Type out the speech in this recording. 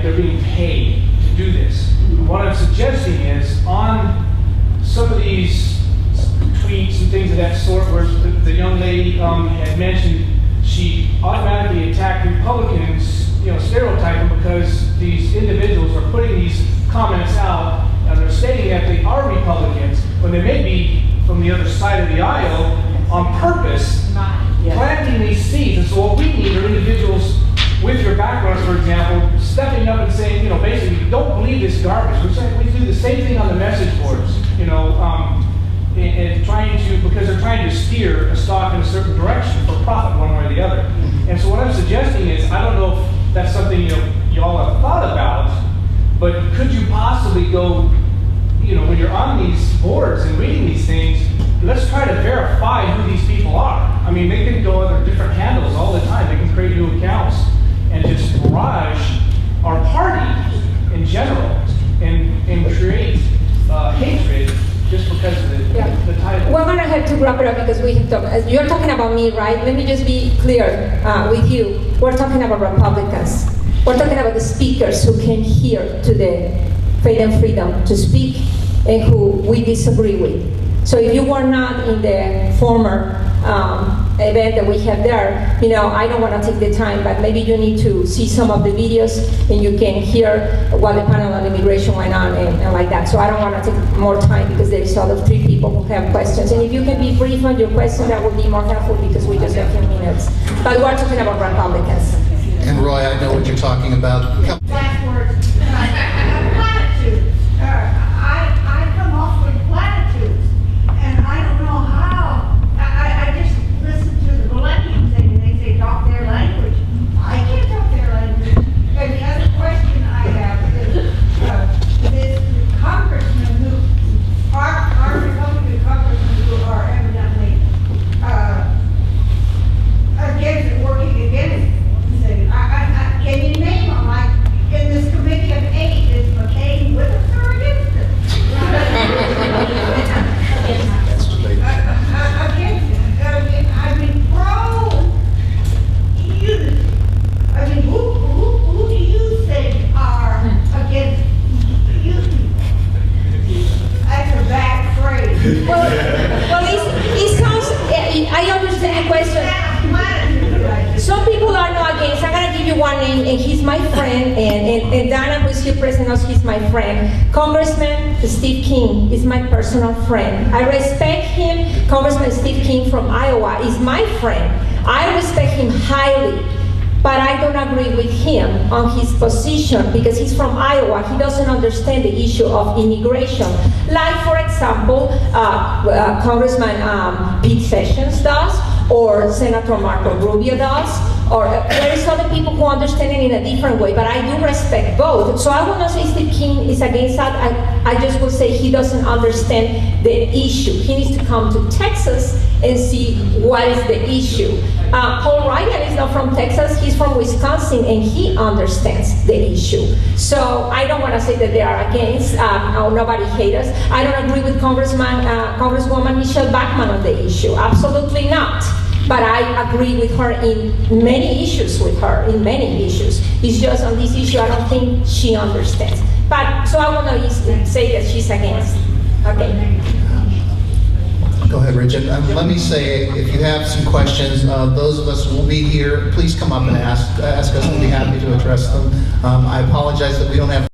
they're being paid to do this. What I'm suggesting is on some of these tweets and things of that sort, where the young lady had mentioned she automatically attacked Republicans, stereotyping because these individuals are putting these comments out and they're stating that they are Republicans when they may be from the other side of the aisle on purpose, planting these seeds. And so what we need are individuals with your backgrounds, for example, stepping up and saying, basically, don't believe this garbage. We do the same thing on the message boards, and trying to, because they're trying to steer a stock in a certain direction for profit one way or the other. And so what I'm suggesting is, I don't know if that's something y'all have thought about, but could you possibly go, when you're on these boards and reading these things, let's try to verify who these people are. I mean, they can go under different handles all the time. They can create new accounts and just barrage our party in general and create hatred just because of the title. We're going to have to wrap it up because we have talked. You're talking about me, right? Let me just be clear with you. We're talking about Republicans. We're talking about the speakers who came here to the Faith and Freedom to speak and who we disagree with. So if you were not in the former event that we have there, I don't want to take the time, but maybe you need to see some of the videos and you can hear what the panel on immigration went on and like that. So I don't want to take more time because there's other 3 people who have questions. And if you can be brief on your question, that would be more helpful because we just have a few minutes. But we're talking about Republicans. And Roy, I know what you're talking about. Last words. Platitudes. I come off with platitudes, and I don't know how. I just listen to the millennials and they say talk their language. I can't talk their language. And the other question I have is this congressman who, our Republican congressmen who are evidently against working against. Can you name them? Like in this committee of 8, is McCain with us or against us? Pro-unity. Who do you think are against unity? That's a bad phrase. Well, it sounds, I understand the question. Some people are not against. I'm going to give you one name, and he's my friend, and Dana, who is here present, knows he's my friend. Congressman Steve King is my personal friend. I respect him. Congressman Steve King from Iowa is my friend. I respect him highly, but I don't agree with him on his position because he's from Iowa. He doesn't understand the issue of immigration. Like, for example, Congressman Pete Sessions does, or Senator Marco Rubio does, or there is other people who understand it in a different way, but I do respect both. So I will not say Steve King is against that. I just will say he doesn't understand the issue. He needs to come to Texas and see what is the issue. Paul Ryan is not from Texas, he's from Wisconsin, and he understands the issue. So I don't want to say that they are against, or nobody hates us. I don't agree with Congresswoman Michelle Bachmann on the issue, absolutely not. But I agree with her in many issues It's just on this issue, I don't think she understands. But, so I will not say that she's against. Okay. Go ahead, Richard. Let me say, if you have some questions, those of us who will be here, please come up and ask us. We'll be happy to address them. I apologize that we don't have